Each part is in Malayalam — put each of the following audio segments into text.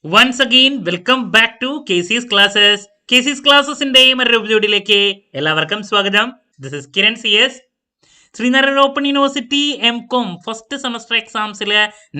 Once again, welcome back to KC's Classes. KC's Classesന്റെ മറ്റൊരു എപ്പിസോഡിലേക്ക് എല്ലാവർക്കും സ്വാഗതം. This is Kiran CS. Sreenarayana open university MCOM first semester എക്സാംസിൽ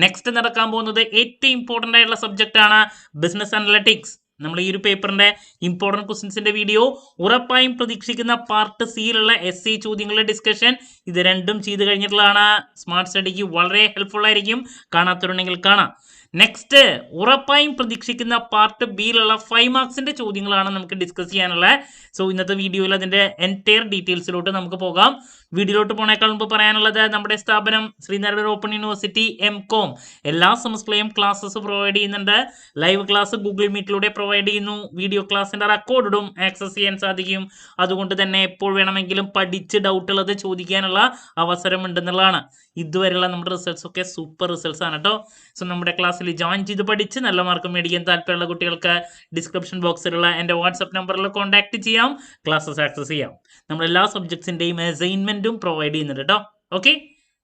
നെക്സ്റ്റ് നടക്കാൻ പോകുന്നത് ഏറ്റവും ഇമ്പോർട്ടൻ്റ് ആയിട്ടുള്ള സബ്ജക്റ്റ് ആണ് ബിസിനസ് അനലറ്റിക്സ്. നമ്മൾ ഈ ഒരു പേപ്പറിന്റെ ഇമ്പോർട്ടൻറ്റ് ക്വസ്റ്റ്യൻസിന്റെ വീഡിയോ ഉറപ്പായും പ്രതീക്ഷിക്കുന്ന പാർട്ട് സിയിലുള്ള SC ചോദ്യങ്ങളുടെ ഡിസ്കഷൻ ഇത് രണ്ടും ചെയ്ത് കഴിഞ്ഞിട്ടുള്ളതാണ്. സ്മാർട്ട് സ്റ്റഡിക്ക് വളരെ ഹെൽപ്ഫുൾ ആയിരിക്കും. കാണാത്തവരുണ്ടെങ്കിൽ കാണാം. നെക്സ്റ്റ് ഉറപ്പായും പ്രതീക്ഷിക്കുന്ന പാർട്ട് ബിയിലുള്ള 5 മാർക്സിന്റെ ചോദ്യങ്ങളാണ് നമുക്ക് ഡിസ്കസ് ചെയ്യാനുള്ളത്. സോ ഇന്നത്തെ വീഡിയോയിൽ അതിന്റെ എൻറ്റയർ ഡീറ്റെയിൽസിലോട്ട് നമുക്ക് പോകാം. വീഡിയോയിലോട്ട് പോണേക്കാൾ മുമ്പ് പറയാനുള്ളത് നമ്മുടെ സ്ഥാപനം ശ്രീനാരായണ ഓപ്പൺ യൂണിവേഴ്സിറ്റി MCOM എല്ലാ സെമസ്റ്ററിലെയും ക്ലാസ്സസ് പ്രൊവൈഡ് ചെയ്യുന്നുണ്ട്. ലൈവ് ക്ലാസ് ഗൂഗിൾ മീറ്റിലൂടെ പ്രൊവൈഡ് ചെയ്യുന്നു. വീഡിയോ ക്ലാസ്സിന്റെ റെക്കോർഡും ആക്സസ് ചെയ്യാൻ സാധിക്കും. അതുകൊണ്ട് തന്നെ എപ്പോൾ വേണമെങ്കിലും പഠിച്ച് ഡൗട്ട് ഉള്ളത് ചോദിക്കാനുള്ള അവസരം ഉണ്ടെന്നുള്ളതാണ്. ഇതുവരെയുള്ള നമ്മുടെ റിസൾട്ട്സ് ഒക്കെ സൂപ്പർ റിസൾട്ട്സ് ആണ് കേട്ടോ. സോ നമ്മുടെ ക്ലാസ്സിൽ ജോയിൻ ചെയ്ത് പഠിച്ച് നല്ല മാർക്ക് മേടിക്കാൻ താല്പര്യമുള്ള കുട്ടികൾക്ക് ഡിസ്ക്രിപ്ഷൻ ബോക്സിലുള്ള എൻ്റെ വാട്സപ്പ് നമ്പറിൽ കോൺടാക്ട് ചെയ്യാം, ക്ലാസ്സസ് ആക്സസ് ചെയ്യാം. നമ്മൾ എല്ലാ സബ്ജക്ട്സിൻ്റെയും അസൈൻമെൻറ്റും പ്രൊവൈഡ് ചെയ്യുന്നുണ്ട് കേട്ടോ. ഓക്കെ,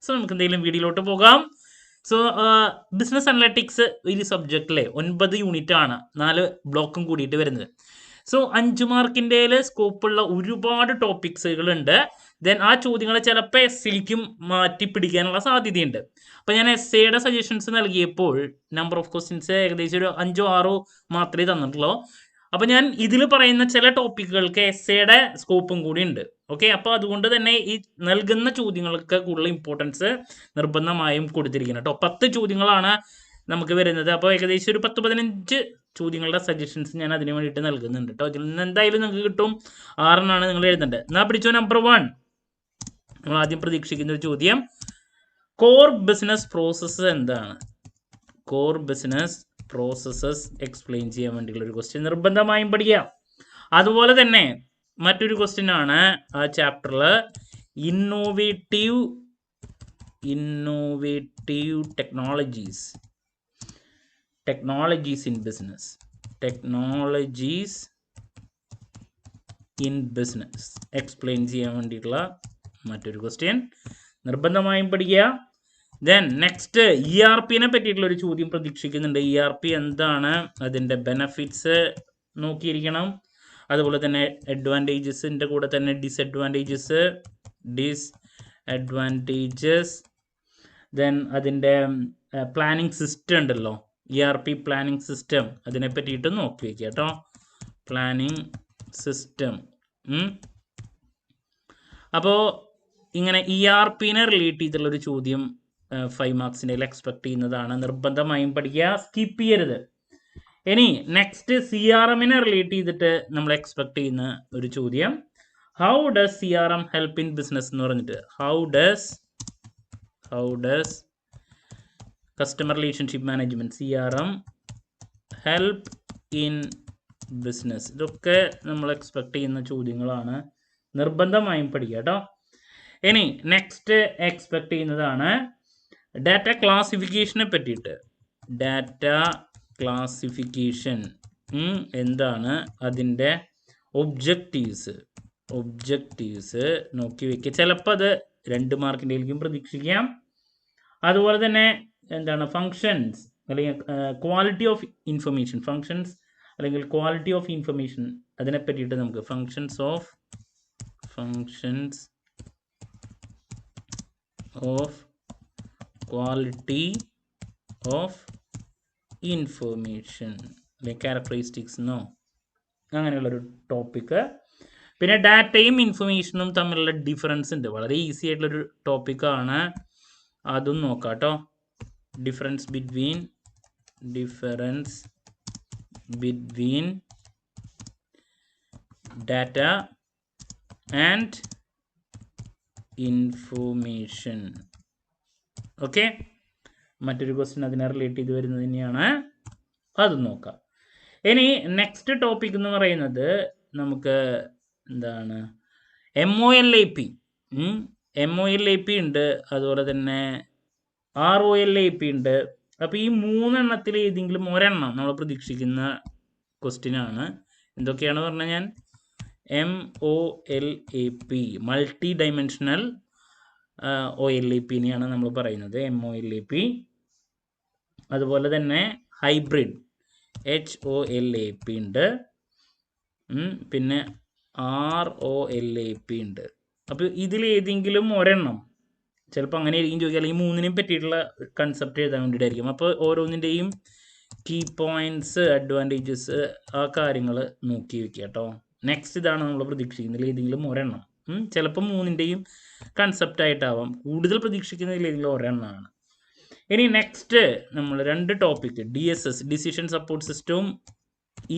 സോ നമുക്ക് എന്തെങ്കിലും വീഡിയോയിലോട്ട് പോകാം. സോ ബിസിനസ് അനലറ്റിക്സ് ഒരു സബ്ജക്റ്റിലെ 9 യൂണിറ്റ് ആണ്, 4 ബ്ലോക്കും കൂടിയിട്ട് വരുന്നത്. സോ 5 മാർക്കിൻ്റെ സ്കോപ്പുള്ള ഒരുപാട് ടോപ്പിക്സുകളുണ്ട്. ദെൻ ആ ചോദ്യങ്ങൾ ചിലപ്പോൾ SCക്കും മാറ്റി പിടിക്കാനുള്ള സാധ്യതയുണ്ട്. അപ്പോൾ ഞാൻ SAയുടെ സജഷൻസ് നൽകിയപ്പോൾ നമ്പർ ഓഫ് ക്വസ്റ്റ്യൻസ് ഏകദേശം ഒരു 5-6 മാത്രമേ തന്നിട്ടുള്ളൂ. അപ്പോൾ ഞാൻ ഇതിൽ പറയുന്ന ചില ടോപ്പിക്കുകൾക്ക് SAയുടെ സ്കോപ്പും കൂടി ഉണ്ട്. ഓക്കെ, അപ്പോൾ അതുകൊണ്ട് തന്നെ ഈ നൽകുന്ന ചോദ്യങ്ങൾക്ക് കൂടുതൽ ഇമ്പോർട്ടൻസ് നിർബന്ധമായും കൊടുത്തിരിക്കണം കേട്ടോ. 10 ചോദ്യങ്ങളാണ് നമുക്ക് വരുന്നത്. അപ്പോൾ ഏകദേശം ഒരു 10-15 ചോദ്യങ്ങളുടെ സജഷൻസ് ഞാൻ അതിന് വേണ്ടിയിട്ട് നൽകുന്നുണ്ട് കേട്ടോ. ഇതിൽ നിന്ന് എന്തായാലും നിങ്ങൾക്ക് കിട്ടും. 6 നിങ്ങൾ എഴുതേണ്ടത്. എന്നാൽ പിടിച്ചോ. നമ്പർ 1 നമ്മൾ ആദ്യം പ്രതീക്ഷിക്കുന്ന ഒരു ചോദ്യം, കോർ ബിസിനസ് പ്രോസസ്സ് എന്താണ്? കോർ ബിസിനസ് പ്രോസസ്സസ് എക്സ്പ്ലെയിൻ ചെയ്യാൻ വേണ്ടിയുള്ള ഒരു ക്വസ്റ്റ്യൻ നിർബന്ധമായും പഠിക്കുക. അതുപോലെ തന്നെ മറ്റൊരു ക്വസ്റ്റ്യൻ ആണ് ആ ചാപ്റ്ററിൽ, innovative technologies in business. Technologies in business explain ചെയ്യാൻ വേണ്ടിയിട്ടുള്ള മറ്റൊരു ക്വസ്റ്റ്യൻ നിർബന്ധമായും പഠിക്കുക. ദെൻ നെക്സ്റ്റ് ERPനെ പറ്റിയിട്ടുള്ളൊരു ചോദ്യം പ്രതീക്ഷിക്കുന്നുണ്ട്. ERP എന്താണ്, അതിൻ്റെ ബെനഫിറ്റ്സ് നോക്കിയിരിക്കണം. അതുപോലെ തന്നെ അഡ്വാൻറ്റേജസിൻ്റെ കൂടെ തന്നെ ഡിസഡ്വാൻറ്റേജസ്. ദെൻ അതിൻ്റെ പ്ലാനിങ് സിസ്റ്റം ഉണ്ടല്ലോ, ERP പ്ലാനിങ് സിസ്റ്റം, അതിനെ പറ്റിയിട്ട് നോക്കി വയ്ക്കുക കേട്ടോ. Planning system. അപ്പോൾ ഇങ്ങനെ ERPനെ റിലേറ്റ് ചെയ്തിട്ടുള്ളൊരു ചോദ്യം 5 മാർക്സിൻ്റെ എക്സ്പെക്ട് ചെയ്യുന്നതാണ്. നിർബന്ധമായും പഠിക്കുക, സ്കിപ്പ് ചെയ്യരുത്. ഇനി നെക്സ്റ്റ് CRMനെ റിലേറ്റ് ചെയ്തിട്ട് നമ്മൾ എക്സ്പെക്ട് ചെയ്യുന്ന ഒരു ചോദ്യം, how does CRM help in business എന്ന് പറഞ്ഞിട്ട്. How does customer relationship management CRM help in business. ഇതൊക്കെ നമ്മൾ എക്സ്പെക്ട് ചെയ്യുന്ന ചോദ്യങ്ങളാണ്. നിർബന്ധമായും പഠിക്കുക കേട്ടോ. ഇനി നെക്സ്റ്റ് എക്സ്പെക്ട് ചെയ്യുന്നതാണ് ഡാറ്റ ക്ലാസിഫിക്കേഷനെ പറ്റിയിട്ട്. ഡാറ്റ ക്ലാസിഫിക്കേഷൻ എന്താണ്, അതിൻ്റെ ഒബ്ജക്റ്റീവ്സ് നോക്കി വയ്ക്കുക. ചിലപ്പോൾ അത് 2 മാർക്കിൻ്റെയിലേക്കും പ്രതീക്ഷിക്കാം. അതുപോലെ തന്നെ എന്താണ് ഫങ്ഷൻസ് അല്ലെങ്കിൽ ക്വാളിറ്റി ഓഫ് ഇൻഫർമേഷൻ. ഫങ്ഷൻസ് അല്ലെങ്കിൽ ക്വാളിറ്റി ഓഫ് ഇൻഫർമേഷൻ, അതിനെ പറ്റിയിട്ട് നമുക്ക് functions of quality of information അല്ലെങ്കിൽ ക്യാരക്ടറിസ്റ്റിക്സ് എന്നോ അങ്ങനെയുള്ളൊരു ടോപ്പിക്ക്. പിന്നെ ഡാറ്റയും ഇൻഫർമേഷനും തമ്മിലുള്ള ഡിഫറൻസ് ഉണ്ട്. വളരെ ഈസി ആയിട്ടുള്ളൊരു ടോപ്പിക്കാണ്, അതും നോക്കാം കേട്ടോ. Difference between data and information. Okay, മറ്റൊരു ക്വസ്റ്റ്യൻ അതിനെ റിലേറ്റ് ചെയ്ത് വരുന്നത് തന്നെയാണ്, അത് നോക്കാം. ഇനി നെക്സ്റ്റ് ടോപ്പിക് എന്ന് പറയുന്നത് നമുക്ക് എന്താണ്, MOLAP ഉണ്ട്, അതുപോലെ തന്നെ ROLAP ഉണ്ട്. അപ്പോൾ ഈ 3 എണ്ണത്തിൽ ഏതെങ്കിലും ഒരെണ്ണം നമ്മൾ പ്രതീക്ഷിക്കുന്ന ക്വസ്റ്റ്യൻ ആണ്. എന്തൊക്കെയാണ് പറഞ്ഞാൽ ഞാൻ MOLAP മൾട്ടി ഡൈമെൻഷണൽ OLAPനെയാണ് നമ്മൾ പറയുന്നത്, MOLAP. അതുപോലെ തന്നെ ഹൈബ്രിഡ് HOLAP ഉണ്ട്, പിന്നെ ROLAP ഉണ്ട്. അപ്പോൾ ഇതിലേതെങ്കിലും ഒരെണ്ണം ചിലപ്പോൾ അങ്ങനെ ആയിരിക്കും ചോദിക്കുക, അല്ലെങ്കിൽ മൂന്നിനെയും പറ്റിയിട്ടുള്ള കൺസെപ്റ്റ് എഴുതാൻ വേണ്ടിയിട്ടായിരിക്കും. അപ്പോൾ ഓരോന്നിൻ്റെയും കീ പോയിൻറ്റ്സ്, അഡ്വാൻറ്റേജസ്, ആ കാര്യങ്ങൾ നോക്കി വയ്ക്കുക കേട്ടോ. നെക്സ്റ്റ് ഇതാണ് നമ്മൾ പ്രതീക്ഷിക്കുന്നതിൽ ഏതെങ്കിലും ഒരെണ്ണം. ചിലപ്പോൾ മൂന്നിൻ്റെയും കൺസെപ്റ്റായിട്ടാവാം, കൂടുതൽ പ്രതീക്ഷിക്കുന്നതിൽ ഏതെങ്കിലും ഒരെണ്ണമാണ്. ഇനി നെക്സ്റ്റ് നമ്മൾ 2 ടോപ്പിക്, DSS ഡിസിഷൻ സപ്പോർട്ട് സിസ്റ്റവും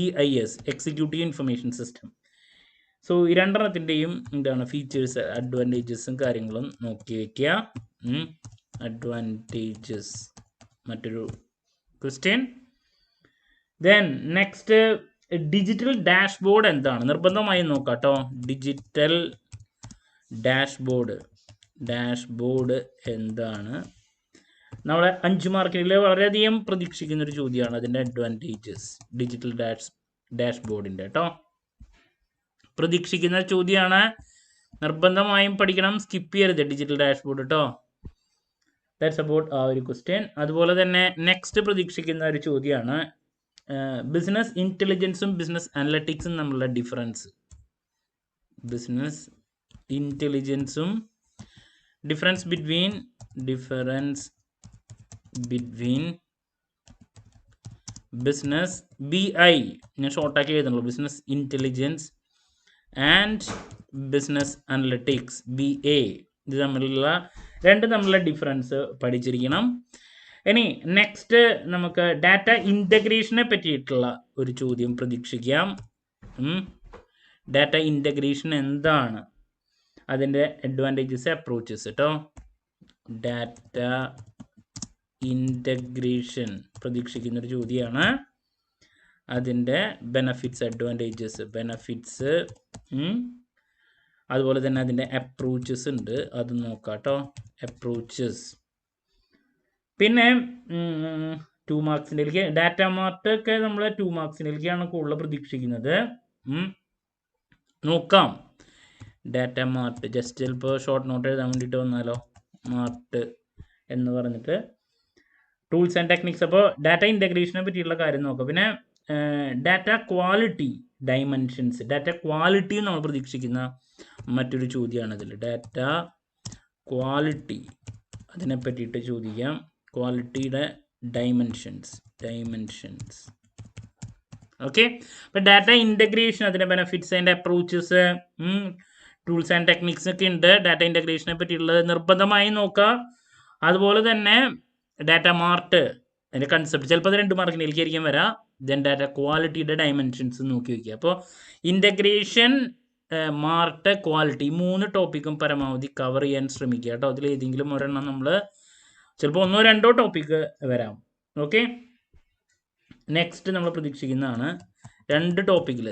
EIS executive information system. So ഈ 2 എന്താണ് ഫീച്ചേഴ്സ്, അഡ്വാൻറ്റേജസും കാര്യങ്ങളും നോക്കി വയ്ക്കുക. അഡ്വാൻറ്റേജസ് മറ്റൊരു question. Then next digital dashboard എന്താണ്, നിർബന്ധമായും നോക്കാം കേട്ടോ. ഡിജിറ്റൽ ഡാഷ്ബോർഡ് എന്താണ്, നമ്മളെ 5 മാർക്കിൽ വളരെയധികം പ്രതീക്ഷിക്കുന്നൊരു ചോദ്യമാണ് അതിൻ്റെ അഡ്വാൻറ്റേജസ് ഡിജിറ്റൽ ഡാഷ്ബോർഡിൻ്റെ കേട്ടോ. പ്രതീക്ഷിക്കുന്ന ചോദ്യമാണ്, നിർബന്ധമായും പഠിക്കണം, സ്കിപ്പ് ചെയ്യരുത് ഡിജിറ്റൽ ഡാഷ്ബോർഡ് കേട്ടോ. ദാറ്റ്സ് അബൌട്ട് ആ ഒരു ക്വസ്റ്റ്യൻ. അതുപോലെ തന്നെ നെക്സ്റ്റ് പ്രതീക്ഷിക്കുന്ന ഒരു ചോദ്യമാണ് ബിസിനസ് ഇൻ്റലിജൻസും ബിസിനസ് അനലറ്റിക്സും തമ്മിലുള്ള ഡിഫറൻസ്. ബിസിനസ് ഇൻ്റലിജൻസും ഡിഫറൻസ് ബിറ്റ്വീൻ ബിസിനസ് BI ഞാൻ ഷോർട്ടാക്കി എഴുതുന്നുള്ളൂ, business intelligence and business analytics BA, ഇത് തമ്മിലുള്ള ഡിഫറൻസ് പഠിച്ചിരിക്കണം. ഇനി നെക്സ്റ്റ് നമുക്ക് ഡാറ്റ ഇൻ്റഗ്രേഷനെ പറ്റിയിട്ടുള്ള ഒരു ചോദ്യം പ്രതീക്ഷിക്കാം. ഡാറ്റ ഇൻ്റഗ്രേഷൻ എന്താണ്, അതിൻ്റെ അഡ്വാൻറ്റേജസ്, അപ്രോച്ചസ് കേട്ടോ. ഡാറ്റ ഇൻ്റഗ്രേഷൻ പ്രതീക്ഷിക്കുന്നൊരു ചോദ്യമാണ്. അതിൻ്റെ ബെനഫിറ്റ്സ്, അഡ്വാൻറ്റേജസ്, ബെനഫിറ്റ്സ്, അതുപോലെ തന്നെ അതിൻ്റെ അപ്രോച്ചസ് ഉണ്ട്, അത് നോക്കാം കേട്ടോ. അപ്രോച്ചസ്. പിന്നെ 2 മാർക്സിൻ്റെയിലേക്ക് ഡാറ്റ മാർട്ട് ഒക്കെ നമ്മൾ 2 മാർക്സിൻ്റെയിലേക്കാണ് കൂടുതൽ പ്രതീക്ഷിക്കുന്നത്. നോക്കാം. ഡാറ്റ മാർട്ട് ജസ്റ്റ് ചിലപ്പോൾ ഷോർട്ട് നോട്ട് എഴുതാൻ വേണ്ടിയിട്ട് വന്നാലോ, മാർട്ട് എന്ന് പറഞ്ഞിട്ട് ടൂൾസ് ആൻഡ് ടെക്നിക്സ്. അപ്പോൾ ഡാറ്റ ഇൻ്റഗ്രേഷനെ പറ്റിയുള്ള കാര്യം നോക്കാം. പിന്നെ data quality dimensions, data quality നമ്മൾ പ്രതീക്ഷിക്കുന്ന മറ്റൊരു ചോദ്യമാണ് ഇതിൽ. ഡാറ്റ ക്വാളിറ്റി, അതിനെ പറ്റിയിട്ട് ചോദിക്കാം. ക്വാളിറ്റിയുടെ ഡൈമെൻഷൻസ്. ഓക്കെ. അപ്പോൾ ഡാറ്റ ഇൻ്റഗ്രേഷൻ, അതിൻ്റെ ബെനഫിറ്റ്സ്, അതിൻ്റെ അപ്രോച്ചസ്, ടൂൾസ് ആൻഡ് ടെക്നിക്സ് ഒക്കെ ഉണ്ട്. ഡാറ്റ ഇൻ്റഗ്രേഷനെ പറ്റിയുള്ളത് നിർബന്ധമായും നോക്കുക. അതുപോലെ തന്നെ ഡാറ്റ മാർട്ട്, അതിൻ്റെ കൺസെപ്റ്റ് ചിലപ്പോൾ അത് 2 മാർക്കിനായിരിക്കും വരാം. ദെൻ ഡാറ്റ ക്വാളിറ്റിയുടെ ഡൈമെൻഷൻസ് നോക്കി വയ്ക്കുക. അപ്പോൾ ഇൻ്റഗ്രേഷൻ, മാർട്ട്, ക്വാളിറ്റി, 3 ടോപ്പിക്കും പരമാവധി കവർ ചെയ്യാൻ ശ്രമിക്കുക കേട്ടോ. അതിൽ ഏതെങ്കിലും ഒരെണ്ണം നമ്മൾ ചിലപ്പോൾ 1-2 ടോപ്പിക്ക് വരാം. ഓക്കെ. നെക്സ്റ്റ് നമ്മൾ പ്രതീക്ഷിക്കുന്നതാണ് 2 ടോപ്പിക്കിൽ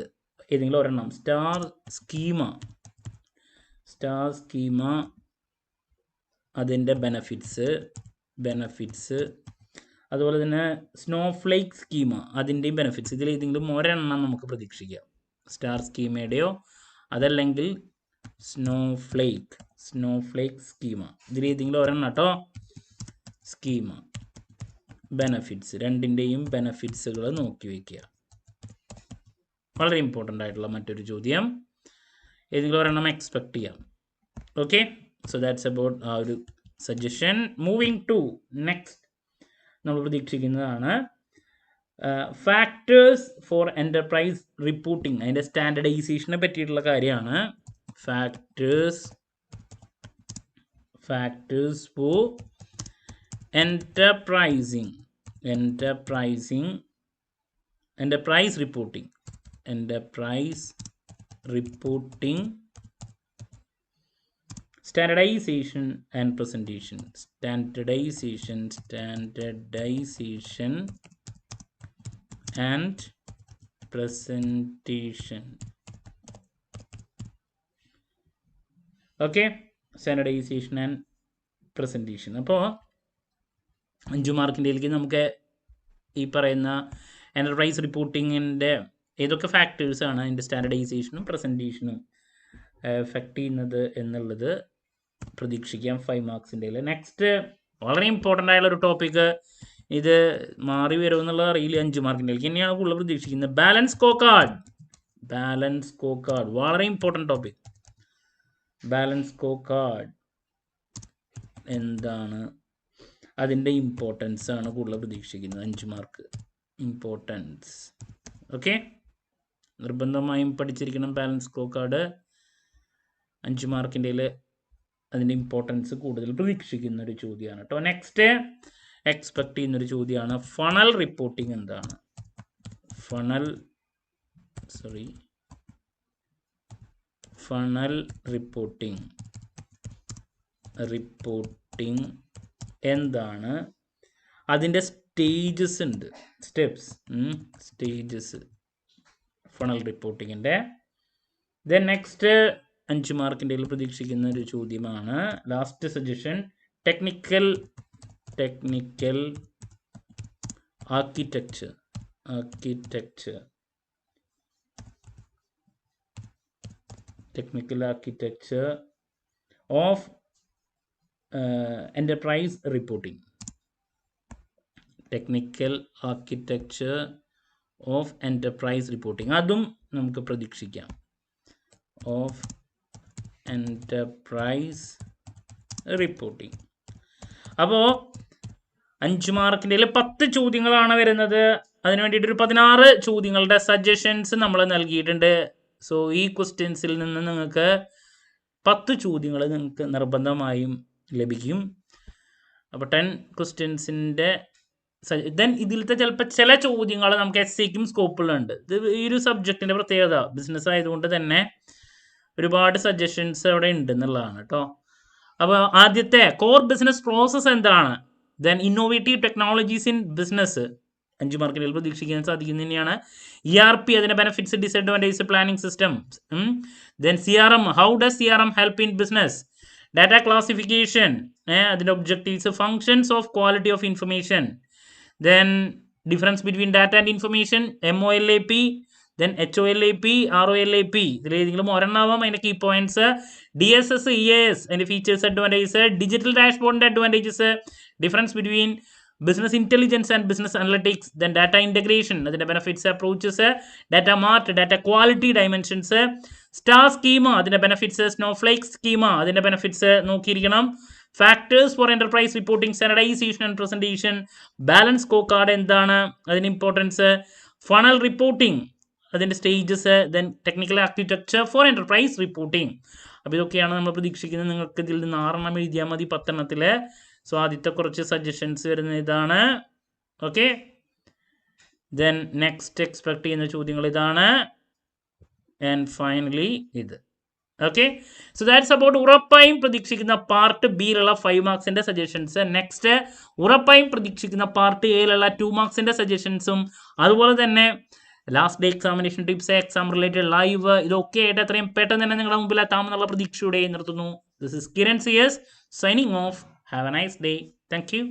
ഏതെങ്കിലും ഒരെണ്ണം. സ്റ്റാർ സ്കീമ, അതിൻ്റെ ബെനഫിറ്റ്സ്, അതുപോലെ തന്നെ സ്നോഫ്ലേക്ക് സ്കീമ, അതിൻ്റെയും ബെനഫിറ്റ്സ്. ഇതിൽ ഏതെങ്കിലും ഒരെണ്ണം നമുക്ക് പ്രതീക്ഷിക്കാം. സ്റ്റാർ സ്കീമയുടെയോ അതല്ലെങ്കിൽ സ്നോഫ്ലേക്ക് സ്കീമ, ഇതിൽ ഏതെങ്കിലും ഒരെണ്ണം കേട്ടോ. സ്കീമ, ബെനഫിറ്റ്സ്, രണ്ടിൻ്റെയും ബെനഫിറ്റ്സുകൾ നോക്കി വയ്ക്കുക. വളരെ ഇമ്പോർട്ടൻ്റ് ആയിട്ടുള്ള മറ്റൊരു ചോദ്യം, ഏതെങ്കിലും ഒരെണ്ണം എക്സ്പെക്ട് ചെയ്യാം. ഓക്കെ. സോ ദാറ്റ്സ് അബൌട്ട് ആ ഒരു സജഷൻ. മൂവിങ് ടു നെക്സ്റ്റ് നമ്മൾ പ്രതീക്ഷിക്കുന്നതാണ് ഫാക്ടേഴ്സ് ഫോർ എൻ്റർപ്രൈസ് റിപ്പോർട്ടിംഗ്, അതിൻ്റെ സ്റ്റാൻഡർഡൈസേഷനെ പറ്റിയിട്ടുള്ള കാര്യമാണ്. Factors four enterprise reporting, standardization and presentation. Standardization and presentation. Okay, standardization and presentation. അപ്പോൾ 5 മാർക്കിൻ്റെയിലേക്ക് നമുക്ക് ഈ പറയുന്ന എൻ്റർപ്രൈസ് റിപ്പോർട്ടിങ്ങിൻ്റെ ഏതൊക്കെ ഫാക്ടേഴ്സാണ് അതിൻ്റെ സ്റ്റാൻഡർഡൈസേഷനും പ്രസൻറ്റേഷനും എഫക്റ്റ് ചെയ്യുന്നത് എന്നുള്ളത് പ്രതീക്ഷിക്കാം 5 മാർക്സിൻ്റെ. നെക്സ്റ്റ് വളരെ ഇമ്പോർട്ടൻ്റ് ആയുള്ളൊരു ടോപ്പിക്ക് ഇത് മാറി വരുമെന്നുള്ളത് അറിയില്ല. 5 മാർക്കിൻ്റെ തന്നെയാണ് കൂടുതൽ പ്രതീക്ഷിക്കുന്നത്. ബാലൻസ് സ്കോർ കാർഡ് വളരെ important topic. Balance score card എന്താണ്, അതിൻ്റെ ഇമ്പോർട്ടൻസ് ആണ് കൂടുതൽ പ്രതീക്ഷിക്കുന്നത്. 5 മാർക്ക് ഇമ്പോർട്ടൻസ്. ഓക്കെ, നിർബന്ധമായും പഠിച്ചിരിക്കണം. ബാലൻസ് സ്കോർ കാർഡ് 5 മാർക്കിൻ്റെ അതിൻ്റെ ഇമ്പോർട്ടൻസ് കൂടുതൽ പ്രതീക്ഷിക്കുന്ന ഒരു ചോദ്യമാണ് കേട്ടോ. നെക്സ്റ്റ് എക്സ്പെക്ട് ചെയ്യുന്നൊരു ചോദ്യമാണ് ഫണൽ റിപ്പോർട്ടിംഗ് എന്താണ്. ഫണൽ റിപ്പോർട്ടിംഗ് എന്താണ്, അതിൻ്റെ സ്റ്റേജസ് ഉണ്ട്, സ്റ്റേജസ് ഫണൽ റിപ്പോർട്ടിങ്ങിൻ്റെ. ദെൻ നെക്സ്റ്റ് 5 മാർക്കിൻ്റെ പ്രതീക്ഷിക്കുന്ന ഒരു ചോദ്യമാണ് last suggestion technical architecture of enterprise reporting. Technical architecture of enterprise reporting അതും നമുക്ക് പ്രതീക്ഷിക്കാം. Of enterprise reporting. അപ്പോൾ 5 മാർക്കിൻ്റെ 10 ചോദ്യങ്ങളാണ് വരുന്നത്. അതിന് വേണ്ടിയിട്ടൊരു 16 ചോദ്യങ്ങളുടെ സജഷൻസ് നമ്മൾ നൽകിയിട്ടുണ്ട്. സോ ഈ ക്വസ്റ്റ്യൻസിൽ നിന്ന് നിങ്ങൾക്ക് 10 ചോദ്യങ്ങൾ നിങ്ങൾക്ക് നിർബന്ധമായും ലഭിക്കും. അപ്പോൾ 10 ക്വസ്റ്റ്യൻസിൻ്റെ ദെൻ ഇതിലത്തെ ചില ചോദ്യങ്ങൾ നമുക്ക് എസ്സേക്കും സ്കോപ്പുകളുണ്ട്. ഇത് ഈ ഒരു സബ്ജക്റ്റിൻ്റെ പ്രത്യേകത, ബിസിനസ് ആയതുകൊണ്ട് തന്നെ ഒരുപാട് സജഷൻസ് അവിടെ ഉണ്ട് എന്നുള്ളതാണ് കേട്ടോ. അപ്പോൾ ആദ്യത്തെ കോർ ബിസിനസ് പ്രോസസ്സ് എന്താണ്, then innovative technologies in business 5 മാർക്കിൽ പ്രതീക്ഷിക്കാൻ സാധിക്കുന്ന തന്നെയാണ്. ERP അതിൻ്റെ benefits, disadvantage, planning system. Then CRM, how does CRM help in business. Data classification, അതിൻ്റെ objectives, functions of quality of information. Then difference between data and information, MOLAP, then HOLAP, ROLAP. ഇതിലേതെങ്കിലും ഒരെണ്ണാവാം അതിൻ്റെ കീ പോയിന്റ്സ്. DSS, EAS അതിൻ്റെ ഫീച്ചേഴ്സ്, അഡ്വാൻറ്റേജസ്. ഡിജിറ്റൽ ഡാഷ്ബോർഡിൻ്റെ advantages, difference between business intelligence and business analytics. Then data integration അതിൻ്റെ benefits, approaches. Data mart, data quality, dimensions. Star schema അതിൻ്റെ ബെനിഫിറ്റ്സ്. സ്നോഫ്ലേക്ക് സ്കീമ അതിൻ്റെ ബെനിഫിറ്റ്സ് നോക്കിയിരിക്കണം. Factors for enterprise reporting, standardisation and presentation. Balance score card എന്താണ്, അതിൻ്റെ ഇമ്പോർട്ടൻസ്. ഫണൽ റിപ്പോർട്ടിംഗ് അതിൻ്റെ stages. Then technical architecture for enterprise reporting. അപ്പോൾ ഇതൊക്കെയാണ് നമ്മൾ പ്രതീക്ഷിക്കുന്നത്. നിങ്ങൾക്ക് ഇതിൽ നിന്ന് 6 എഴുതിയാൽ മതി 10 സോ ആദ്യത്തെ കുറച്ച് സജഷൻസ് വരുന്ന ഇതാണ്. ഓക്കെ, ദെൻ നെക്സ്റ്റ് എക്സ്പെക്ട് ചെയ്യുന്ന ചോദ്യങ്ങൾ ഇതാണ്. ആൻഡ് ഫൈനലി ഇത്. ഓക്കെ, സോ ദാറ്റ്സ് അബൌട്ട് ഉറപ്പായും പ്രതീക്ഷിക്കുന്ന പാർട്ട് ബിയിലുള്ള 5 മാർക്സിൻ്റെ സജഷൻസ്. നെക്സ്റ്റ് ഉറപ്പായും പ്രതീക്ഷിക്കുന്ന പാർട്ട് എയിലുള്ള 2 മാർക്സിൻ്റെ സജഷൻസും അതുപോലെ തന്നെ last day examination tips, exam related live, ഇതൊക്കെ ആയിട്ട് എത്രയും പെട്ടെന്ന് തന്നെ നിങ്ങളുടെ മുമ്പിൽ എത്താമെന്നുള്ള പ്രതീക്ഷയോടെ നിർത്തുന്നു. This is Kiran CS signing off. Have a nice day. Thank you.